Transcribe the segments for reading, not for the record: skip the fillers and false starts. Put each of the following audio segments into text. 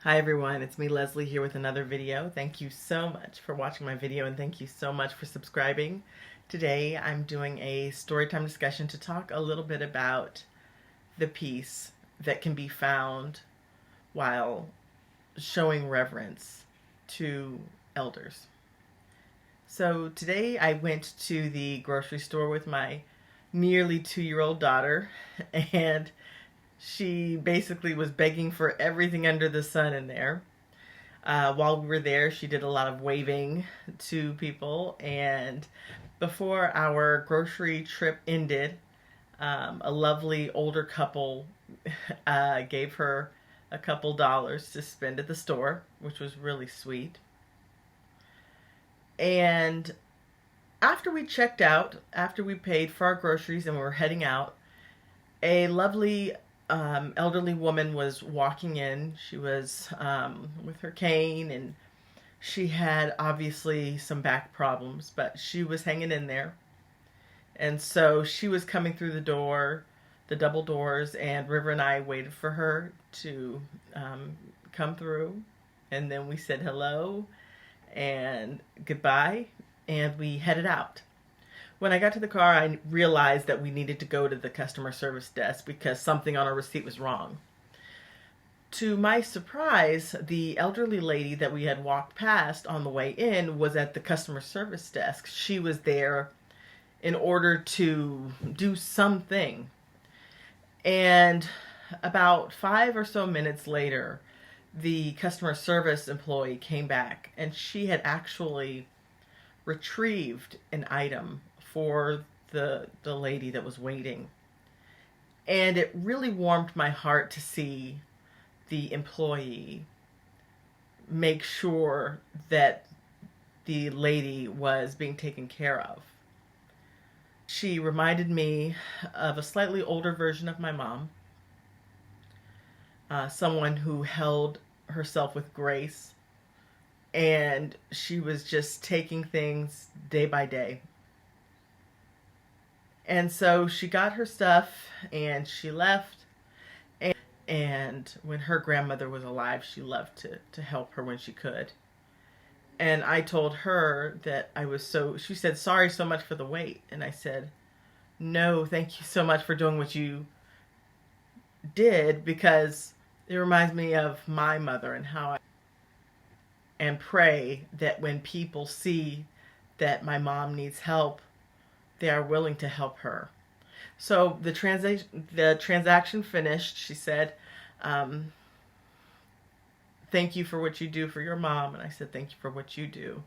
Hi everyone, it's me Leslie here with another video. Thank you so much for watching my video and thank you so much for subscribing. Today I'm doing a storytime discussion to talk a little bit about the peace that can be found while showing reverence to elders. So today I went to the grocery store with my nearly 2-year-old daughter, and she basically was begging for everything under the sun in there. While we were there, she did a lot of waving to people, and before our grocery trip ended, a lovely older couple gave her a couple dollars to spend at the store, which was really sweet. And after we checked out, after we paid for our groceries and we were heading out, a lovely elderly woman was walking in. She was with her cane, and she had obviously some back problems, but she was hanging in there. And so she was coming through the door, the double doors, and River and I waited for her to come through. And then we said hello and goodbye, and we headed out. When I got to the car, I realized that we needed to go to the customer service desk because something on our receipt was wrong. To my surprise, the elderly lady that we had walked past on the way in was at the customer service desk. She was there in order to do something. And about 5 or so minutes later, the customer service employee came back, and she had actually retrieved an item for the lady that was waiting. And it really warmed my heart to see the employee make sure that the lady was being taken care of. She reminded me of a slightly older version of my mom, someone who held herself with grace, and she was just taking things day by day. And so she got her stuff and she left. And when her grandmother was alive, she loved to help her when she could. And I told her that she said, "Sorry so much for the wait." And I said, "No, thank you so much for doing what you did, because it reminds me of my mother and how and pray that when people see that my mom needs help, they are willing to help her." So the transaction finished. She said, "Thank you for what you do for your mom." And I said, "Thank you for what you do."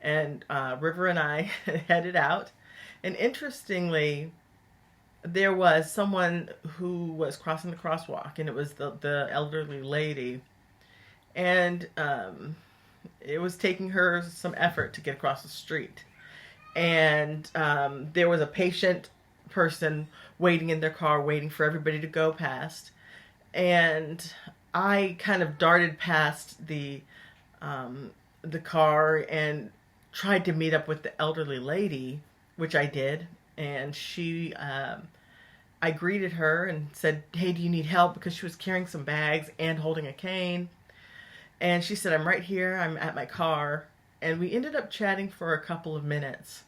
And River and I headed out. And interestingly, there was someone who was crossing the crosswalk, and it was the elderly lady. And it was taking her some effort to get across the street. And there was a patient person waiting in their car, waiting for everybody to go past. And I kind of darted past the car and tried to meet up with the elderly lady, which I did. And I greeted her and said, "Hey, do you need help?" Because she was carrying some bags and holding a cane. And she said, "I'm right here. I'm at my car." And we ended up chatting for a couple of minutes.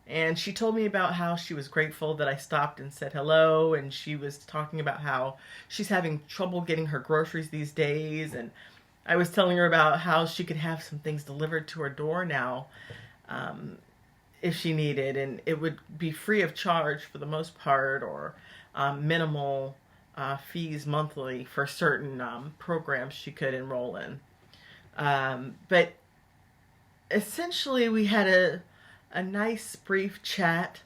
And she told me about how she was grateful that I stopped and said hello. And she was talking about how she's having trouble getting her groceries these days. And I was telling her about how she could have some things delivered to her door now if she needed. And it would be free of charge for the most part, or minimal fees monthly for certain programs she could enroll in. But essentially we had a nice brief chat,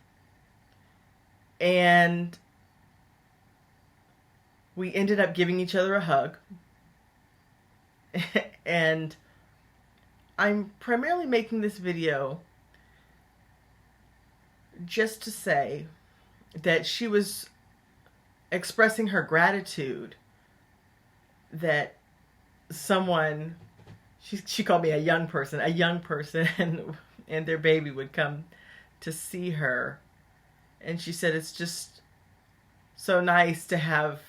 and we ended up giving each other a hug. And I'm primarily making this video just to say that she was expressing her gratitude that someone, she called me a young person and their baby would come to see her. And she said it's just so nice to have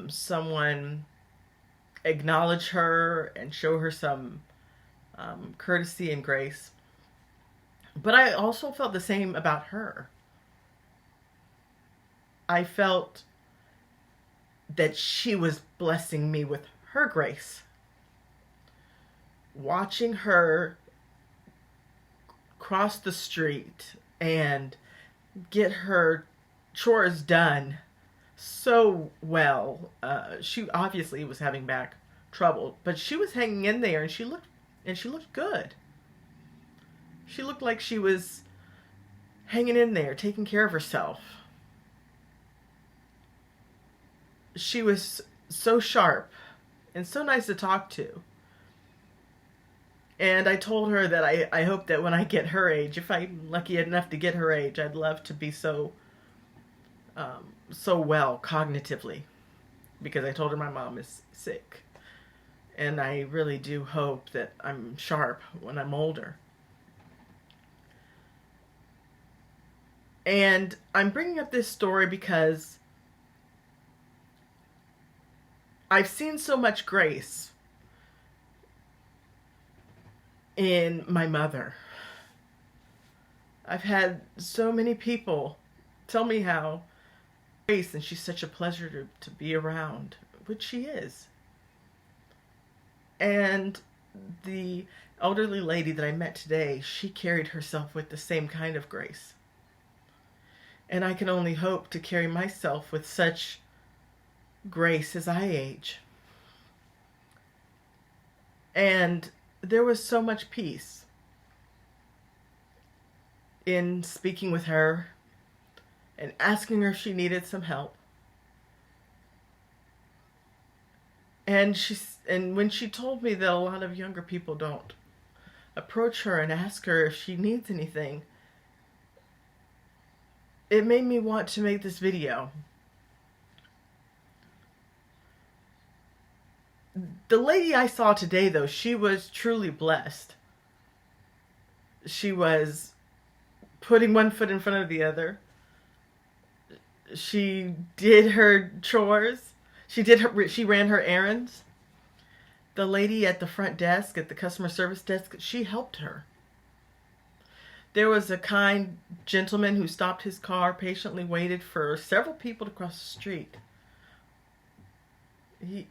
someone acknowledge her and show her some courtesy and grace. But I also felt the same about her. I felt that she was blessing me with her grace. Watching her cross the street and get her chores done so well. She obviously was having back trouble, but she was hanging in there, and she looked good. She looked like she was hanging in there, taking care of herself. She was so sharp and so nice to talk to. And I told her that I hope that when I get her age, if I'm lucky enough to get her age, I'd love to be so well cognitively, because I told her my mom is sick. And I really do hope that I'm sharp when I'm older. And I'm bringing up this story because I've seen so much grace in my mother. I've had so many people tell me how grace, and she's such a pleasure to be around, which she is. And the elderly lady that I met today, she carried herself with the same kind of grace. And I can only hope to carry myself with such grace as I age. And there was so much peace in speaking with her and asking her if she needed some help. And when she told me that a lot of younger people don't approach her and ask her if she needs anything, it made me want to make this video. The lady I saw today, though, she was truly blessed. She was putting one foot in front of the other. She did her chores. She ran her errands. The lady at the front desk, at the customer service desk, she helped her. There was a kind gentleman who stopped his car, patiently waited for several people to cross the street.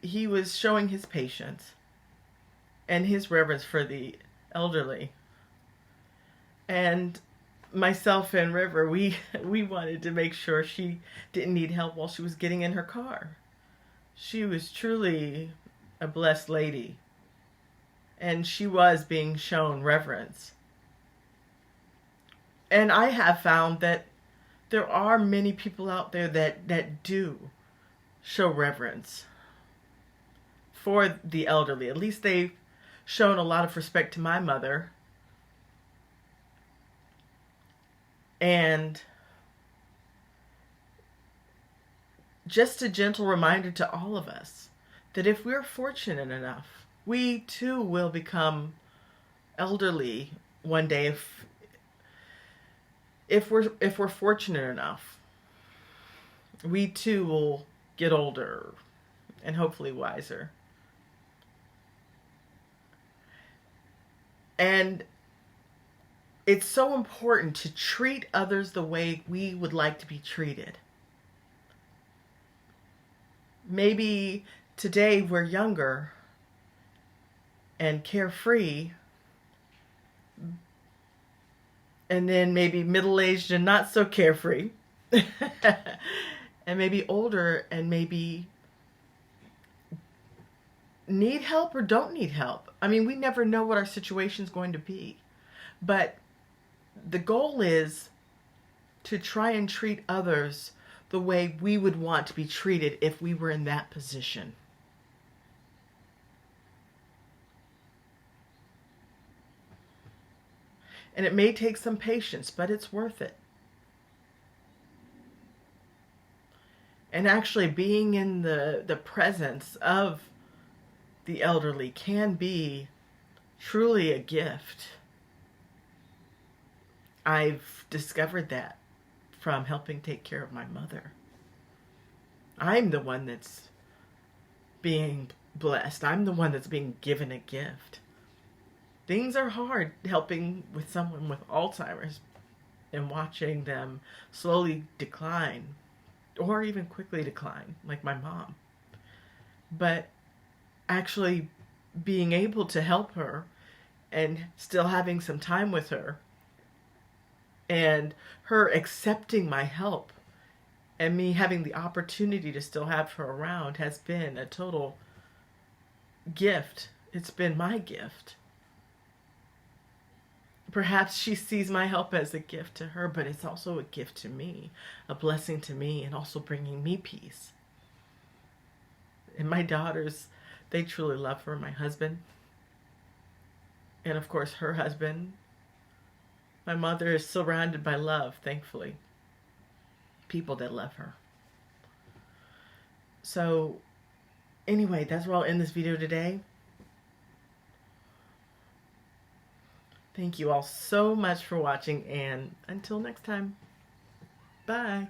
He was showing his patience and his reverence for the elderly. And myself and River, we wanted to make sure she didn't need help while she was getting in her car. She was truly a blessed lady, and she was being shown reverence. And I have found that there are many people out there that do show reverence for the elderly. At least they've shown a lot of respect to my mother. And just a gentle reminder to all of us that if we're fortunate enough, we too will become elderly one day if we're fortunate enough. We too will get older and hopefully wiser. And it's so important to treat others the way we would like to be treated. Maybe today we're younger and carefree, and then maybe middle-aged and not so carefree, and maybe older and maybe need help or don't need help. I mean, we never know what our situation's going to be. But the goal is to try and treat others the way we would want to be treated if we were in that position. And it may take some patience, but it's worth it. And actually being in the presence of the elderly can be truly a gift. I've discovered that from helping take care of my mother. I'm the one that's being blessed. I'm the one that's being given a gift. Things are hard helping with someone with Alzheimer's and watching them slowly decline or even quickly decline, like my mom. But actually being able to help her and still having some time with her and her accepting my help and me having the opportunity to still have her around has been a total gift. It's been my gift. Perhaps she sees my help as a gift to her, but it's also a gift to me, a blessing to me, and also bringing me peace. And my daughters, they truly love her, my husband, and of course her husband. My mother is surrounded by love, thankfully. People that love her. So anyway, that's where I'll end this video today. Thank you all so much for watching, and until next time, bye.